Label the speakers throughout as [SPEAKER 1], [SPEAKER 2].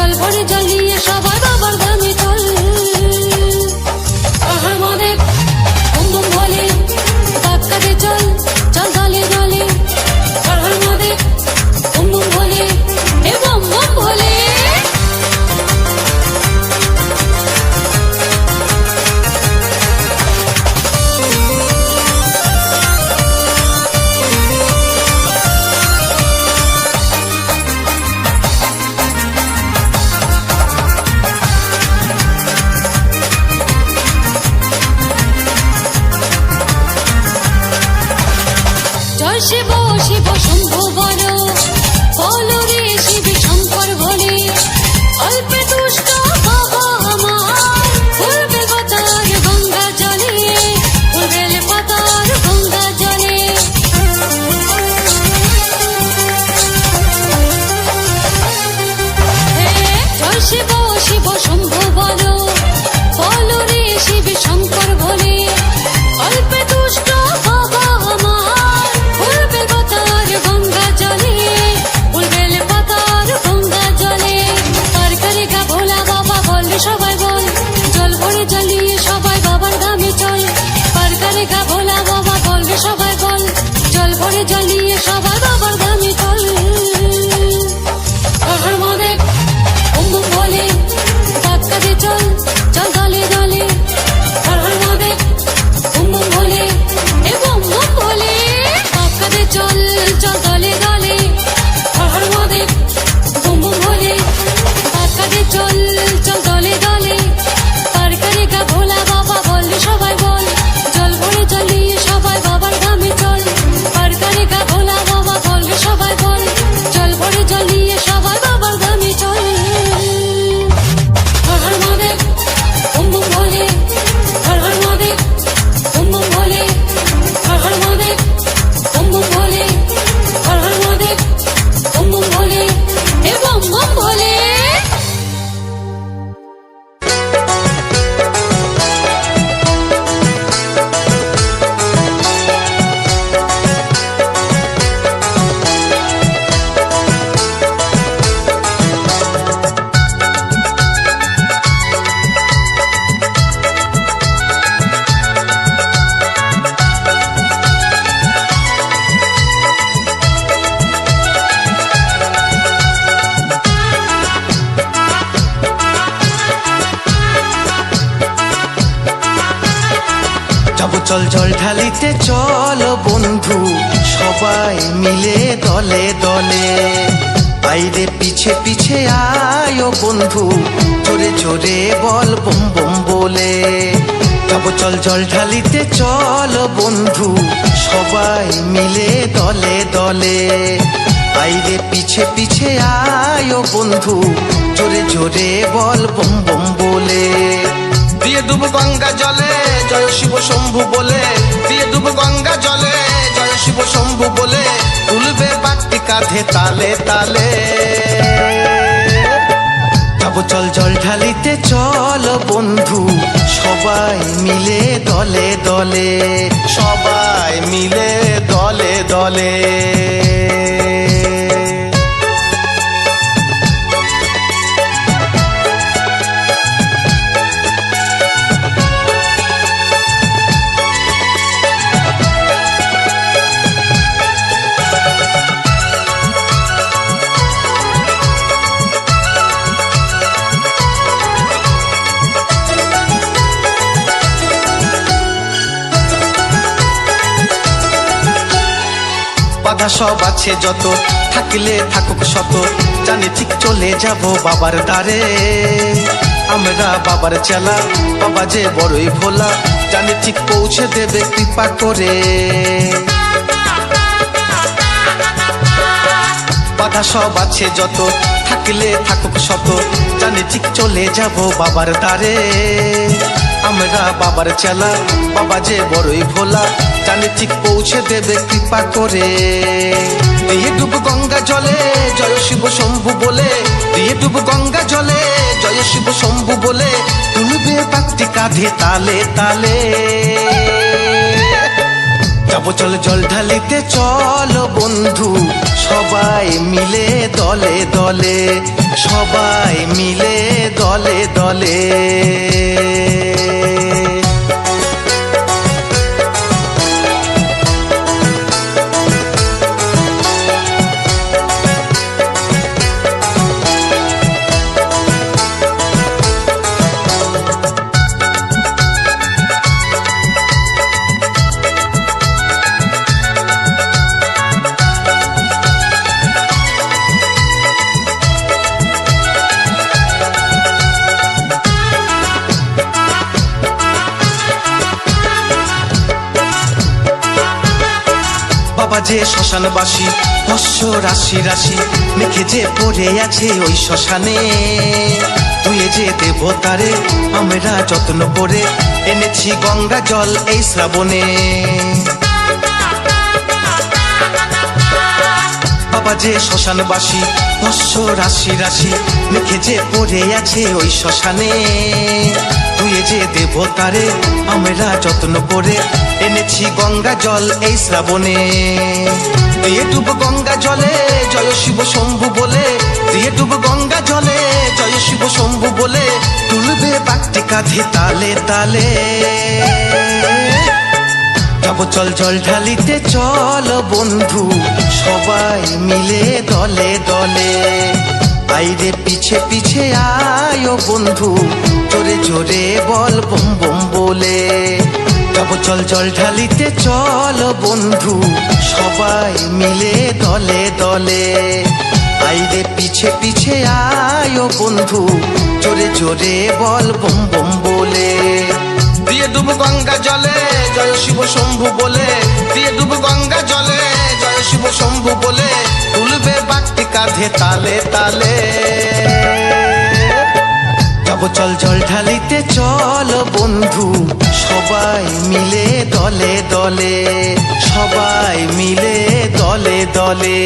[SPEAKER 1] জল ভরে জ্বালিয়ে সবাই বাবার ধামে চল। আহার মনে বুম বুম বলে ধাক্কাতে চল, চল দলে দলে। আহার মনে বুম বুম বলে এ বম বম বলে। জয় শিব শিব শম্ভু বল, বল রে শিব শঙ্কর বলে। অল্পে দুষ্ট বাবা আমার, ফুলবে পাতার গঙ্গা জলে, ফুলবে পাতার গঙ্গা জলে। জয় শিব শিব শম্ভু বল, বল রে শিব শঙ্কর বলে। অল্পে দুষ্ট বাবা আমার, ফুলবে পাতার গঙ্গা জলে, ফুলবে পাতার গঙ্গা জলে। তার করে গা ভোলা বাবা বললে সবাই বল, জল ভরে জ্বালিয়ে সবাই বাবার ধামে চল। তার করে গা ভোলা বাবা বললে সবাই বল, জল ভরে জ্বালিয়ে সবাই বাবার ধামে চল। আহার মনে বুম বুম বলে ধাক্কাতে চল, চল দলে দলে। আহার মনে বুম বুম বলে এ বম বম বলে। ধাক্কাতে চল, চল দলে দলে। আহার মনে বুম বুম বলে ধাক্কাতে চল, চল দলে দলে। তার করে গা ভোলা বাবা বললে সবাই বল, জল ভরে জ্বালিয়ে সবাই বাবার ধামে চল। তার করে গা ভোলা বাবা বললে সবাই বল, জল ভরে জ্বালিয়ে সবাই বাবার ধামে চল। আহার মনে বুম বুম বলে, আহার মনে বুম বুম বলে। আহার মনে বুম বুম বলে, আহার মনে বুম বুম বলে এ বম বম বলে।
[SPEAKER 2] যাবো চল জল ঢালিতে চল বন্ধু, সবাই মিলে দলে দলে। আইরে পিছে পিছে আয় ও বন্ধু, জোরে জোরে বল বম বম বলে। যাবো চল জল ঢালিতে চল বন্ধু, সবাই মিলে দলে দলে। আইরে পিছে পিছে আয় ও বন্ধু, জোরে জোরে বল বম বম বলে। দিয়ে ডুব গঙ্গা জলে জয় শিব শম্ভু বলে, দিয়ে ডুব গঙ্গা জলে জয় শিব শম্ভু বলে। তুলবে বাটি কাঁধে তালে তালে। যাবো চল জল ঢালিতে চল বন্ধু, সবাই মিলে দলে দলে। সবাই মিলে দলে দলে। বাধা সব আছে যত, থাকলে থাকুক শত, জানি ঠিক চলে যাব বাবার দ্বারে। আমরা বাবার চেলা, বাবা যে বড়ই ভোলা, জানি ঠিক পৌঁছে দেবে কৃপা করে। বাধা সব আছে যত, থাকলে থাকুক শত, জানি ঠিক চলে যাব বাবার দ্বারে। আমরা বাবার চেলা, বাবা যে বড়ই ভোলা, জানি ঠিক পৌঁছে দেবে কৃপা করে। দিয়ে ডুব গঙ্গা জলে জয় শিব শম্ভু বলে, দিয়ে ডুব গঙ্গা জলে জয় শিব শম্ভু বলে। তুলবে বাটি কাঁধে তালে তালে। যাবো চল জল ঢালিতে চল বন্ধু, সবাই মিলে দলে দলে। সবাই মিলে দলে দলে। বাবা যে শ্মশানবাসী, শস্য রাশি রাশি মেখে যে পড়ে আছে ওই শ্মশানে। তুই যে দেবতারে আমরা যত্ন করে এনেছি গঙ্গা জল এই শ্রাবণে। বাবা যে শ্মশানবাসী, শস্য রাশি রাশি মেখে যে পড়ে আছে ওই শ্মশানে। তুই যে দেবতারে আমরা যত্ন করে এনেছি গঙ্গা জল এই শ্রাবণে। দিয়ে ডুব গঙ্গা জলে জয় শিব শম্ভু বলে, দিয়ে ডুব গঙ্গা জলে জয় শিব শম্ভু বলে, তুলবে বাঘটি কাঁধে তালে তালে। যাবো চল জল ঢালিতে চল বন্ধু, সবাই মিলে দলে দলে। আইরে পিছে পিছে আয় ও বন্ধু, জোরে জোরে বল বম বম বলে। যাবো চল জল ঢালিতে চল বন্ধু, সবাই মিলে দলে দলে। আইরে পিছে পিছে আয় ও বন্ধু, জোরে জোরে বল বম বম বলে। দিয়ে ডুব গঙ্গা জলে জয় শিব শম্ভু বলে, দিয়ে ডুব গঙ্গা জলে জয় শিব শম্ভু বলে, তুলবে বাঘটি কাঁধে তালে তালে। যাবো চল জল ঢালিতে চল বন্ধু, সবাই মিলে দলে দলে। সবাই মিলে দলে দলে,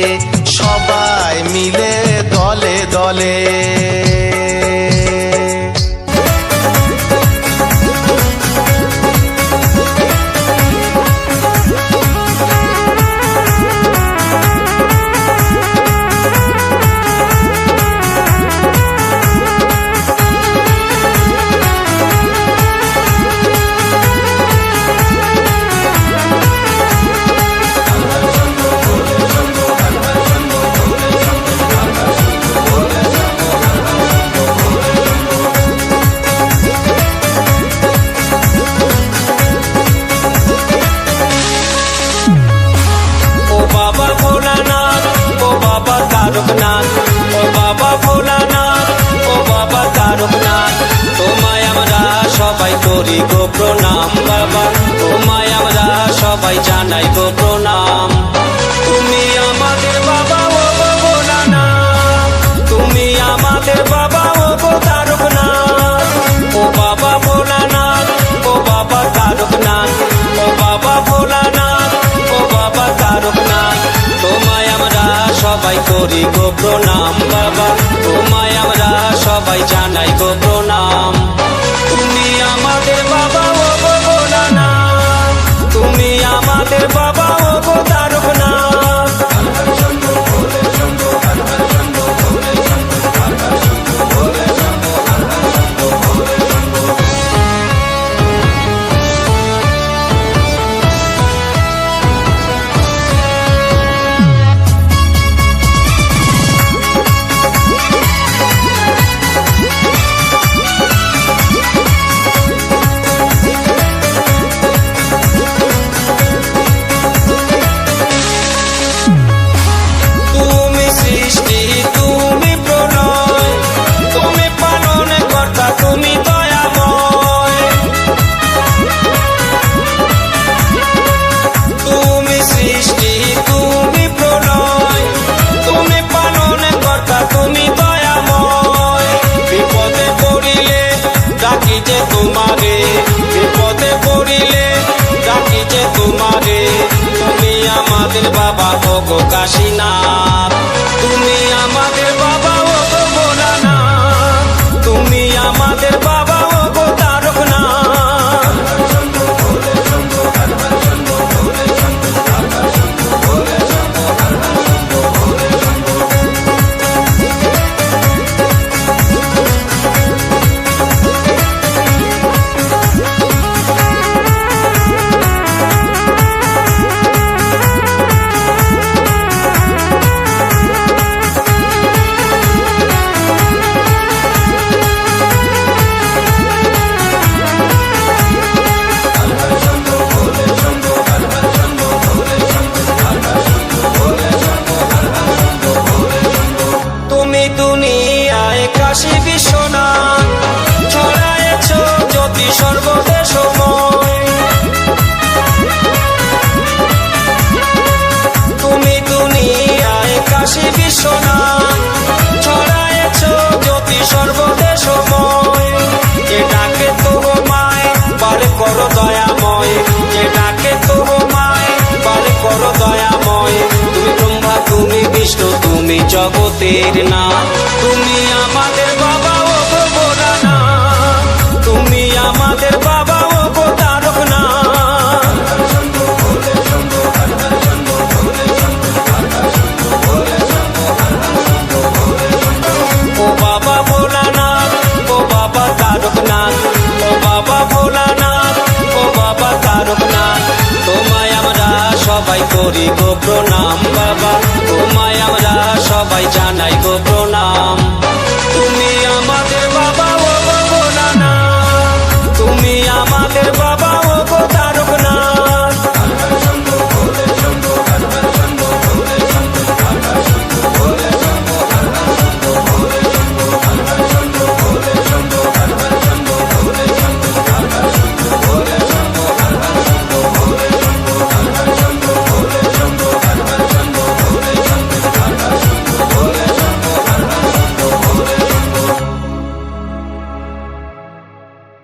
[SPEAKER 2] সবাই মিলে দলে দলে।
[SPEAKER 3] তারকনাথ, ও বাবা ভোলানাথ, ও বাবা তারকনাথ, তোমায় আমরা সবাই করি গো প্রণাম। বাবা তোমায় আমরা সবাই জানাই গো প্রণাম। তুমি আমাদের বাবা ও গো ভোলানাথ, তুমি আমাদের বাবা ও গো তারকনাথ, ও বাবা ভোলানাথ, ও বাবা তারকনাথ, ও বাবা ভোলানাথ, ও বাবা তারকনাথ, তোমায় আমরা সবাই করি গো প্রণাম। বাবা তোমায় আমরা সবাই জানাই গো প্রণাম। তুমি আমাদের বাবা ও গো ভোলানাথ, তুমি আমাদের বাবা ও গো তারকনাথ। তোমারে বিপদে পড়িলে ডাকি যে তোমারে, তুমি আমাদের বাবা ও গো কাশীনাথ, তুমি আমাদের বাবা ও গো ভোলানাথ, তুমি আমাদের বাবা ও গো তারকনাথ। মায়ের নাম। তুমি আমাদের বাবা ও গো ভোলানাথ, তুমি আমাদের বাবা ও গো তারকনাথ। ও বাবা ভোলানাথ, ও বাবা তারকনাথ, ও বাবা ভোলানাথ, ও বাবা তারকনাথ, তোমায় আমরা সবাই করি গো প্রণাম বাবা, তোমায় আমরা সবাই জানাই গো প্রণাম।